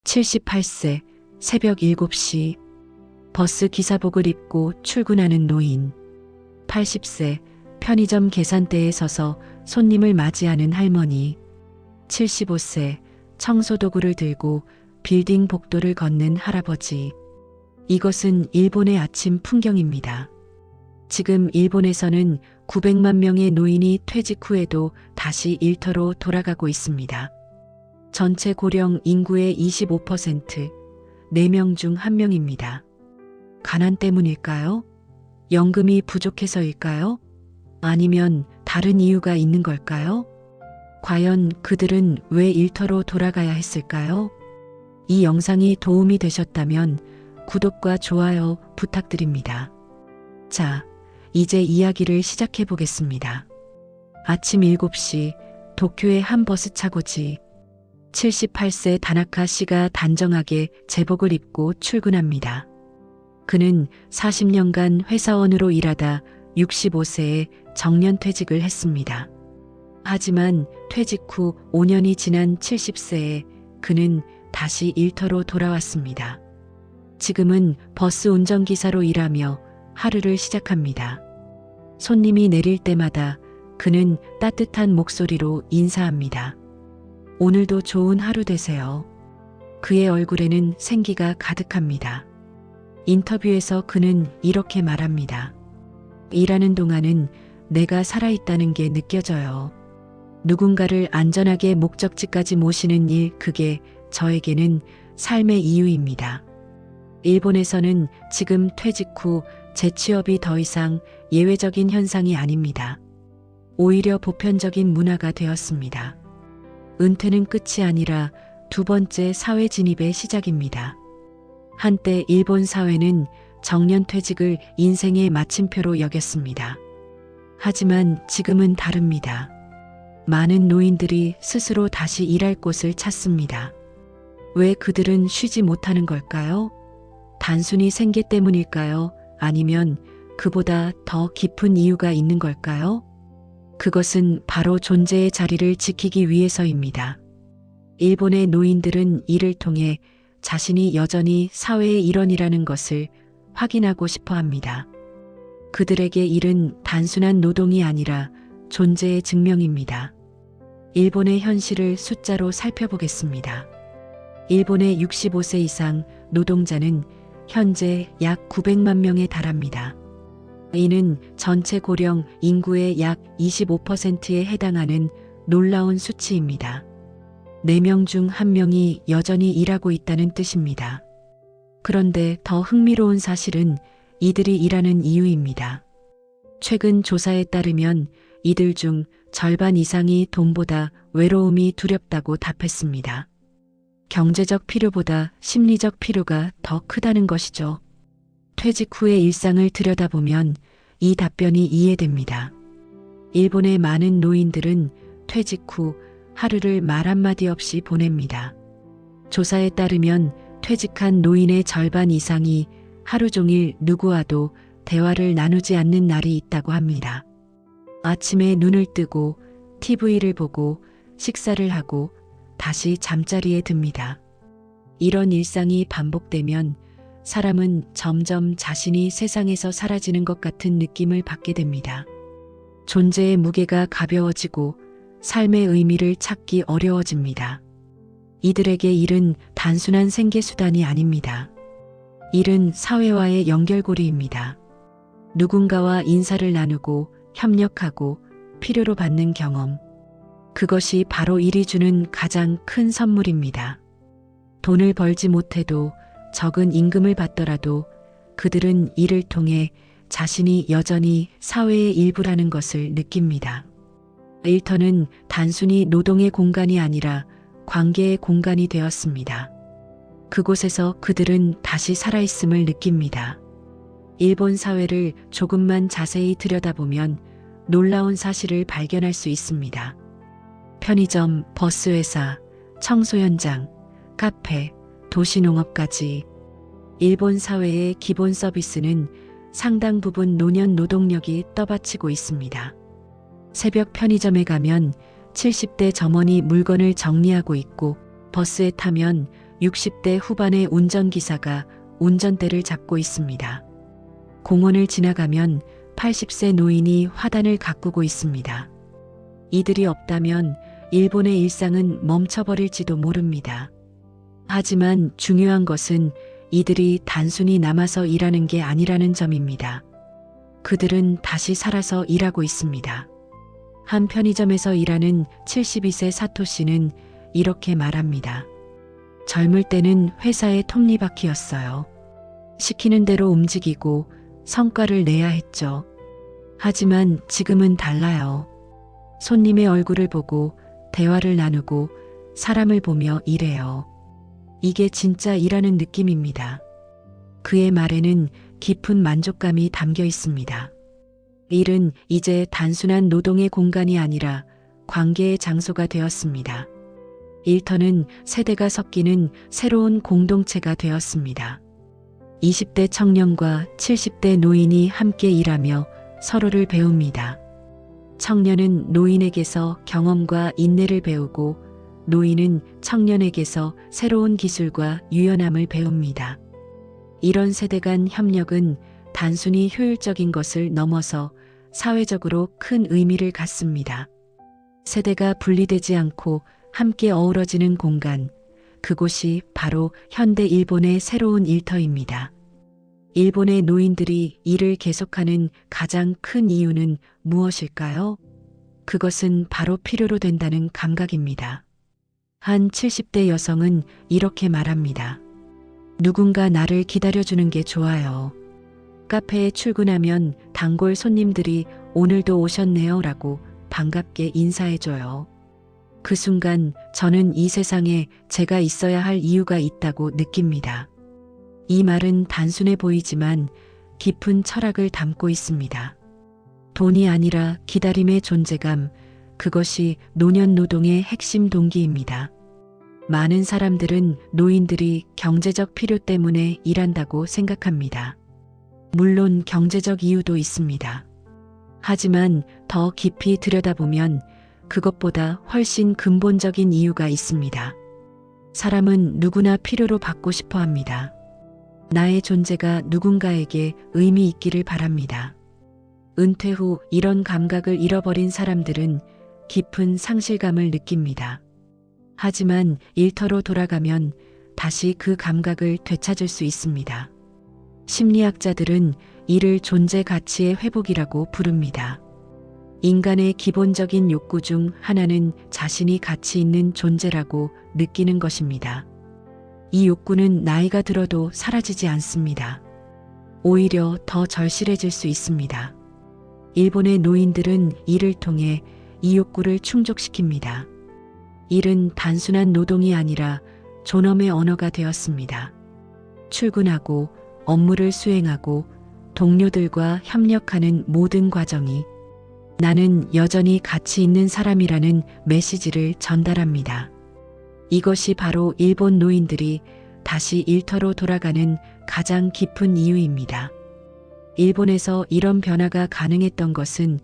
78세, 새벽 7시, 버스 기사복을 입고 출근하는 노인. 80세, 편의점 계산대에 서서 손님을 맞이하는 할머니. 75세, 청소도구를 들고 빌딩 복도를 걷는 할아버지. 이것은 일본의 아침 풍경입니다. 지금 일본에서는 900만 명의 노인이 퇴직 후에도 다시 일터로 돌아가고 있습니다. 전체 고령 인구의 25%, 4명 중 1명입니다. 가난 때문일까요? 연금이 부족해서일까요? 아니면 다른 이유가 있는 걸까요? 과연 그들은 왜 일터로 돌아가야 했을까요? 이 영상이 도움이 되셨다면 구독과 좋아요 부탁드립니다. 자, 이제 이야기를 시작해 보겠습니다. 아침 7시 도쿄의 한 버스 차고지. 78세 다나카 씨가 단정하게 제복을 입고 출근합니다. 그는 40년간 회사원으로 일하다 65세에 정년퇴직을 했습니다. 하지만 퇴직 후 5년이 지난 70세에 그는 다시 일터로 돌아왔습니다. 지금은 버스 운전기사로 일하며 하루를 시작합니다. 손님이 내릴 때마다 그는 따뜻한 목소리로 인사합니다. 오늘도 좋은 하루 되세요. 그의 얼굴에는 생기가 가득합니다. 인터뷰에서 그는 이렇게 말합니다. 일하는 동안은 내가 살아있다는 게 느껴져요. 누군가를 안전하게 목적지까지 모시는 일, 그게 저에게는 삶의 이유입니다. 일본에서는 지금 퇴직 후 재취업이 더 이상 예외적인 현상이 아닙니다. 오히려 보편적인 문화가 되었습니다. 은퇴는 끝이 아니라 두 번째 사회 진입의 시작입니다. 한때 일본 사회는 정년퇴직을 인생의 마침표로 여겼습니다. 하지만 지금은 다릅니다. 많은 노인들이 스스로 다시 일할 곳을 찾습니다. 왜 그들은 쉬지 못하는 걸까요? 단순히 생계 때문일까요? 아니면 그보다 더 깊은 이유가 있는 걸까요? 그것은 바로 존재의 자리를 지키기 위해서입니다. 일본의 노인들은 이를 통해 자신이 여전히 사회의 일원이라는 것을 확인하고 싶어 합니다. 그들에게 일은 단순한 노동이 아니라 존재의 증명입니다. 일본의 현실을 숫자로 살펴보겠습니다. 일본의 65세 이상 노동자는 현재 약 900만 명에 달합니다. 이는 전체 고령 인구의 약 25%에 해당하는 놀라운 수치입니다. 4명 중 1명이 여전히 일하고 있다는 뜻입니다. 그런데 더 흥미로운 사실은 이들이 일하는 이유입니다. 최근 조사에 따르면 이들 중 절반 이상이 돈보다 외로움이 두렵다고 답했습니다. 경제적 필요보다 심리적 필요가 더 크다는 것이죠. 퇴직 후의 일상을 들여다보면 이 답변이 이해됩니다. 일본의 많은 노인들은 퇴직 후 하루를 말 한마디 없이 보냅니다. 조사에 따르면 퇴직한 노인의 절반 이상이 하루 종일 누구와도 대화를 나누지 않는 날이 있다고 합니다. 아침에 눈을 뜨고 TV를 보고 식사를 하고 다시 잠자리에 듭니다. 이런 일상이 반복되면 사람은 점점 자신이 세상에서 사라지는 것 같은 느낌을 받게 됩니다. 존재의 무게가 가벼워지고 삶의 의미를 찾기 어려워집니다. 이들에게 일은 단순한 생계수단이 아닙니다. 일은 사회와의 연결고리입니다. 누군가와 인사를 나누고 협력하고 필요로 받는 경험. 그것이 바로 일이 주는 가장 큰 선물입니다. 돈을 벌지 못해도 적은 임금을 받더라도 그들은 이를 통해 자신이 여전히 사회의 일부라는 것을 느낍니다. 일터는 단순히 노동의 공간이 아니라 관계의 공간이 되었습니다. 그곳에서 그들은 다시 살아있음을 느낍니다. 일본 사회를 조금만 자세히 들여다보면 놀라운 사실을 발견할 수 있습니다. 편의점, 버스회사, 청소 현장, 카페, 도시농업까지 일본 사회의 기본 서비스는 상당 부분 노년 노동력이 떠받치고 있습니다. 새벽 편의점에 가면 70대 점원이 물건을 정리하고 있고 버스에 타면 60대 후반의 운전기사가 운전대를 잡고 있습니다. 공원을 지나가면 80세 노인이 화단을 가꾸고 있습니다. 이들이 없다면 일본의 일상은 멈춰버릴지도 모릅니다. 하지만 중요한 것은 이들이 단순히 남아서 일하는 게 아니라는 점입니다. 그들은 다시 살아서 일하고 있습니다. 한 편의점에서 일하는 72세 사토 씨는 이렇게 말합니다. 젊을 때는 회사의 톱니바퀴였어요. 시키는 대로 움직이고 성과를 내야 했죠. 하지만 지금은 달라요. 손님의 얼굴을 보고 대화를 나누고 사람을 보며 일해요. 이게 진짜 일하는 느낌입니다. 그의 말에는 깊은 만족감이 담겨 있습니다. 일은 이제 단순한 노동의 공간이 아니라 관계의 장소가 되었습니다. 일터는 세대가 섞이는 새로운 공동체가 되었습니다. 20대 청년과 70대 노인이 함께 일하며 서로를 배웁니다. 청년은 노인에게서 경험과 인내를 배우고 노인은 청년에게서 새로운 기술과 유연함을 배웁니다. 이런 세대 간 협력은 단순히 효율적인 것을 넘어서 사회적으로 큰 의미를 갖습니다. 세대가 분리되지 않고 함께 어우러지는 공간, 그곳이 바로 현대 일본의 새로운 일터입니다. 일본의 노인들이 일을 계속하는 가장 큰 이유는 무엇일까요? 그것은 바로 필요로 된다는 감각입니다. 한 70대 여성은 이렇게 말합니다. 누군가 나를 기다려주는 게 좋아요. 카페에 출근하면 단골 손님들이 오늘도 오셨네요 라고 반갑게 인사해줘요. 그 순간 저는 이 세상에 제가 있어야 할 이유가 있다고 느낍니다. 이 말은 단순해 보이지만 깊은 철학을 담고 있습니다. 돈이 아니라 기다림의 존재감, 그것이 노년 노동의 핵심 동기입니다. 많은 사람들은 노인들이 경제적 필요 때문에 일한다고 생각합니다. 물론 경제적 이유도 있습니다. 하지만 더 깊이 들여다보면 그것보다 훨씬 근본적인 이유가 있습니다. 사람은 누구나 필요로 받고 싶어 합니다. 나의 존재가 누군가에게 의미 있기를 바랍니다. 은퇴 후 이런 감각을 잃어버린 사람들은 깊은 상실감을 느낍니다. 하지만 일터로 돌아가면 다시 그 감각을 되찾을 수 있습니다. 심리학자들은 이를 존재 가치의 회복이라고 부릅니다. 인간의 기본적인 욕구 중 하나는 자신이 가치 있는 존재라고 느끼는 것입니다. 이 욕구는 나이가 들어도 사라지지 않습니다. 오히려 더 절실해질 수 있습니다. 일본의 노인들은 일을 통해 이 욕구를 충족시킵니다. 일은 단순한 노동이 아니라 존엄의 언어가 되었습니다. 출근하고 업무를 수행하고 동료들과 협력하는 모든 과정이 나는 여전히 가치 있는 사람이라는 메시지를 전달합니다. 이것이 바로 일본 노인들이 다시 일터로 돌아가는 가장 깊은 이유입니다. 일본에서 이런 변화가 가능했던 것은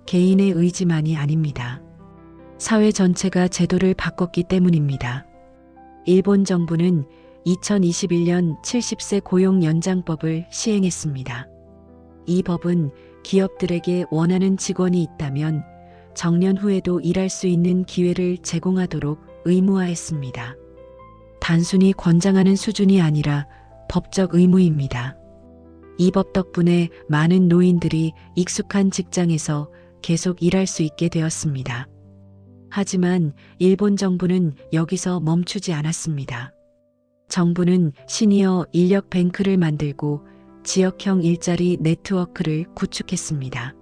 개인의 의지만이 아닙니다. 사회 전체가 제도를 바꿨기 때문입니다. 일본 정부는 2021년 70세 고용 연장법을 시행했습니다. 이 법은 기업들에게 원하는 직원이 있다면 정년 후에도 일할 수 있는 기회를 제공하도록 의무화했습니다. 단순히 권장하는 수준이 아니라 법적 의무입니다. 이 법 덕분에 많은 노인들이 익숙한 직장에서 계속 일할 수 있게 되었습니다. 하지만 일본 정부는 여기서 멈추지 않았습니다. 정부는 시니어 인력 뱅크를 만들고 지역형 일자리 네트워크를 구축했습니다.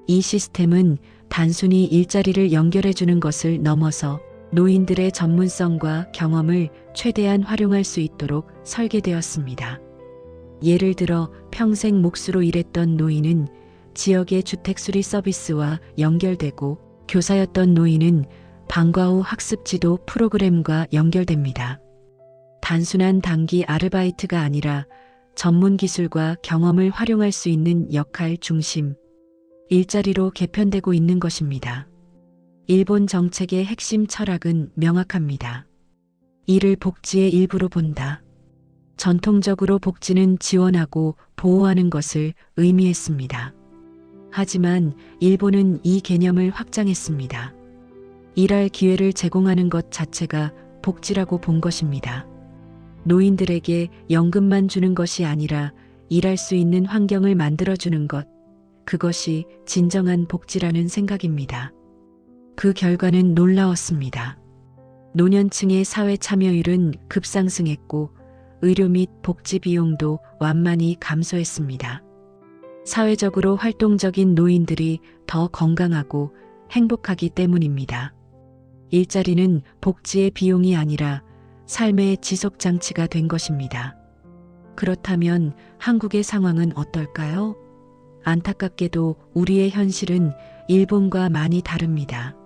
이 시스템은 단순히 일자리를 연결해 주는 것을 넘어서 노인들의 전문성과 경험을 최대한 활용할 수 있도록 설계되었습니다. 예를 들어 평생 몫으로 일했던 노인은 지역의 주택수리 서비스와 연결되고 교사였던 노인은 방과 후 학습 지도 프로그램과 연결됩니다. 단순한 단기 아르바이트가 아니라 전문 기술과 경험을 활용할 수 있는 역할 중심, 일자리로 개편되고 있는 것입니다. 일본 정책의 핵심 철학은 명확합니다. 이를 복지의 일부로 본다. 전통적으로 복지는 지원하고 보호하는 것을 의미했습니다. 하지만 일본은 이 개념을 확장했습니다. 일할 기회를 제공하는 것 자체가 복지라고 본 것입니다. 노인들에게 연금만 주는 것이 아니라 일할 수 있는 환경을 만들어주는 것, 그것이 진정한 복지라는 생각입니다. 그 결과는 놀라웠습니다. 노년층의 사회 참여율은 급상승했고 의료 및 복지 비용도 완만히 감소했습니다. 사회적으로 활동적인 노인들이 더 건강하고 행복하기 때문입니다. 일자리는 복지의 비용이 아니라 삶의 지속장치가 된 것입니다. 그렇다면 한국의 상황은 어떨까요? 안타깝게도 우리의 현실은 일본과 많이 다릅니다.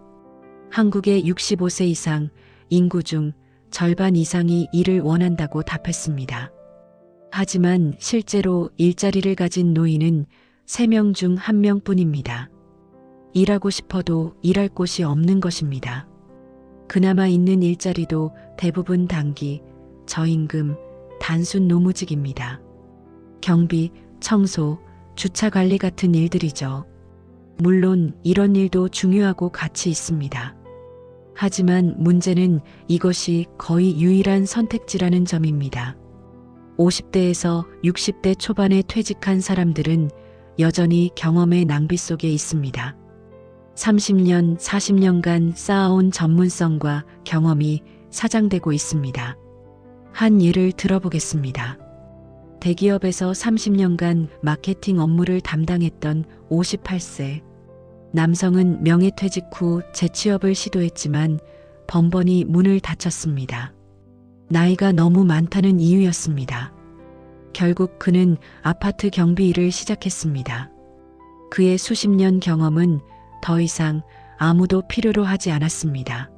한국의 65세 이상 인구 중 절반 이상이 일을 원한다고 답했습니다. 하지만 실제로 일자리를 가진 노인은 3명 중 1명뿐입니다. 일하고 싶어도 일할 곳이 없는 것입니다. 그나마 있는 일자리도 대부분 단기, 저임금, 단순 노무직입니다. 경비, 청소, 주차 관리 같은 일들이죠. 물론 이런 일도 중요하고 가치 있습니다. 하지만 문제는 이것이 거의 유일한 선택지라는 점입니다. 50대에서 60대 초반에 퇴직한 사람들은 여전히 경험의 낭비 속에 있습니다. 30년, 40년간 쌓아온 전문성과 경험이 사장되고 있습니다. 한 예를 들어보겠습니다. 대기업에서 30년간 마케팅 업무를 담당했던 58세 남성은 명예퇴직 후 재취업을 시도했지만 번번이 문을 닫혔습니다. 나이가 너무 많다는 이유였습니다. 결국 그는 아파트 경비 일을 시작했습니다. 그의 수십 년 경험은 더 이상 아무도 필요로 하지 않았습니다.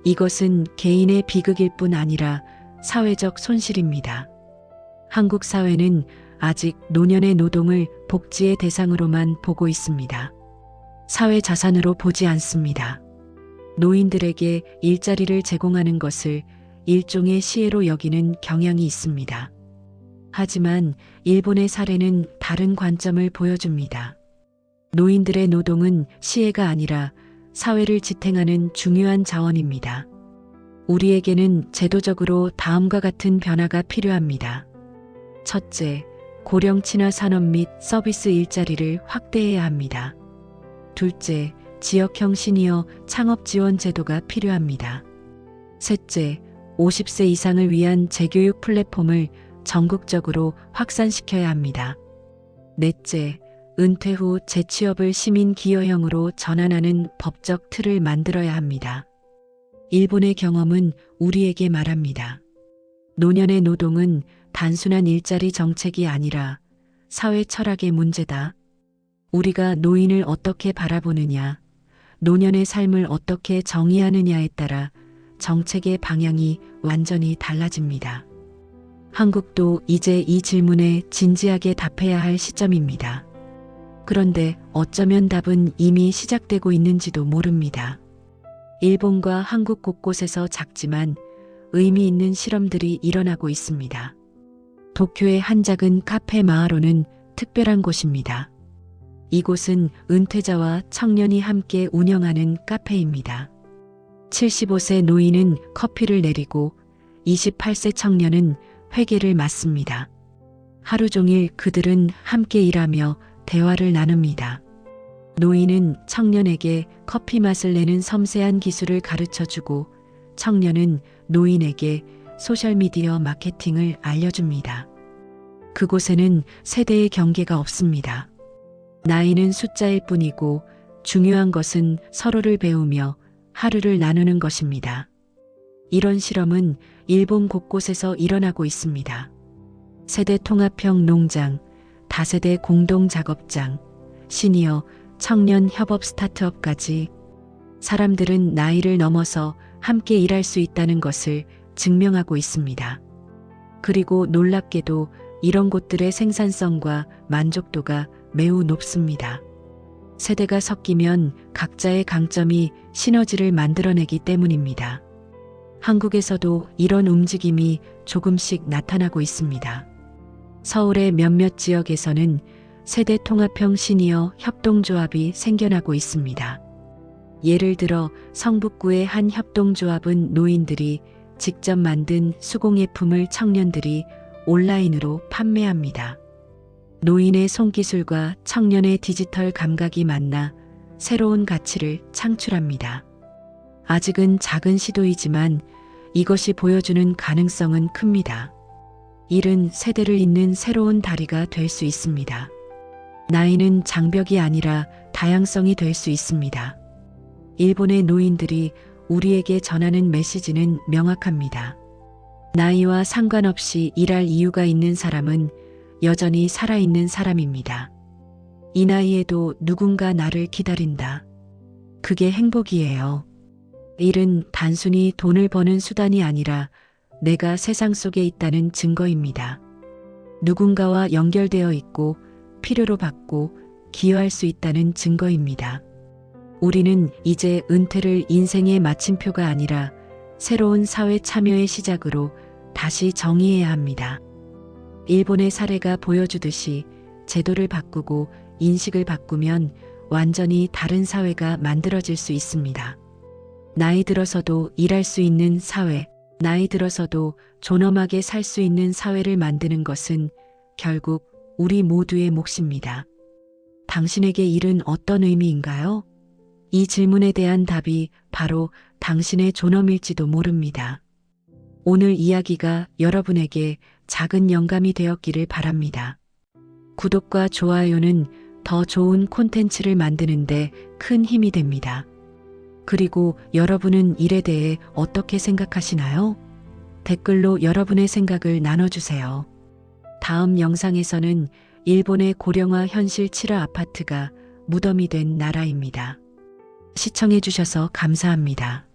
이것은 개인의 비극일 뿐 아니라 사회적 손실입니다. 한국 사회는 아직 노년의 노동을 복지의 대상으로만 보고 있습니다. 사회 자산으로 보지 않습니다. 노인들에게 일자리를 제공하는 것을 일종의 시혜로 여기는 경향이 있습니다. 하지만 일본의 사례는 다른 관점을 보여줍니다. 노인들의 노동은 시혜가 아니라 사회를 지탱하는 중요한 자원입니다. 우리에게는 제도적으로 다음과 같은 변화가 필요합니다. 첫째, 고령 친화 산업 및 서비스 일자리를 확대해야 합니다. 둘째, 지역형 시니어 창업 지원 제도가 필요합니다. 셋째, 50세 이상을 위한 재교육 플랫폼을 전국적으로 확산시켜야 합니다. 넷째, 은퇴 후 재취업을 시민 기여형으로 전환하는 법적 틀을 만들어야 합니다. 일본의 경험은 우리에게 말합니다. 노년의 노동은 단순한 일자리 정책이 아니라 사회 철학의 문제다. 우리가 노인을 어떻게 바라보느냐, 노년의 삶을 어떻게 정의하느냐에 따라 정책의 방향이 완전히 달라집니다. 한국도 이제 이 질문에 진지하게 답해야 할 시점입니다. 그런데 어쩌면 답은 이미 시작되고 있는지도 모릅니다. 일본과 한국 곳곳에서 작지만 의미 있는 실험들이 일어나고 있습니다. 도쿄의 한 작은 카페 마하로는 특별한 곳입니다. 이곳은 은퇴자와 청년이 함께 운영하는 카페입니다. 75세 노인은 커피를 내리고 28세 청년은 회계를 맡습니다. 하루 종일 그들은 함께 일하며 대화를 나눕니다. 노인은 청년에게 커피 맛을 내는 섬세한 기술을 가르쳐주고 청년은 노인에게 소셜미디어 마케팅을 알려줍니다. 그곳에는 세대의 경계가 없습니다. 나이는 숫자일 뿐이고 중요한 것은 서로를 배우며 하루를 나누는 것입니다. 이런 실험은 일본 곳곳에서 일어나고 있습니다. 세대 통합형 농장, 다세대 공동 작업장, 시니어, 청년 협업 스타트업까지 사람들은 나이를 넘어서 함께 일할 수 있다는 것을 증명하고 있습니다. 그리고 놀랍게도 이런 곳들의 생산성과 만족도가 매우 높습니다. 세대가 섞이면 각자의 강점이 시너지를 만들어내기 때문입니다. 한국에서도 이런 움직임이 조금씩 나타나고 있습니다. 서울의 몇몇 지역에서는 세대통합형 시니어 협동조합이 생겨나고 있습니다. 예를 들어 성북구의 한 협동조합은 노인들이 직접 만든 수공예품을 청년들이 온라인으로 판매합니다. 노인의 손기술과 청년의 디지털 감각이 만나 새로운 가치를 창출합니다. 아직은 작은 시도이지만 이것이 보여주는 가능성은 큽니다. 일은 세대를 잇는 새로운 다리가 될 수 있습니다. 나이는 장벽이 아니라 다양성이 될 수 있습니다. 일본의 노인들이 우리에게 전하는 메시지는 명확합니다. 나이와 상관없이 일할 이유가 있는 사람은 여전히 살아있는 사람입니다. 이 나이에도 누군가 나를 기다린다. 그게 행복이에요. 일은 단순히 돈을 버는 수단이 아니라 내가 세상 속에 있다는 증거입니다. 누군가와 연결되어 있고 필요로 받고 기여할 수 있다는 증거입니다. 우리는 이제 은퇴를 인생의 마침표가 아니라 새로운 사회 참여의 시작으로 다시 정의해야 합니다. 일본의 사례가 보여주듯이 제도를 바꾸고 인식을 바꾸면 완전히 다른 사회가 만들어질 수 있습니다. 나이 들어서도 일할 수 있는 사회, 나이 들어서도 존엄하게 살 수 있는 사회를 만드는 것은 결국 우리 모두의 몫입니다. 당신에게 일은 어떤 의미인가요? 이 질문에 대한 답이 바로 당신의 존엄일지도 모릅니다. 오늘 이야기가 여러분에게 작은 영감이 되었기를 바랍니다. 구독과 좋아요는 더 좋은 콘텐츠를 만드는데 큰 힘이 됩니다. 그리고 여러분은 일에 대해 어떻게 생각하시나요? 댓글로 여러분의 생각을 나눠주세요. 다음 영상에서는 일본의 고령화 현실 7화 아파트가 무덤이 된 나라입니다. 시청해주셔서 감사합니다.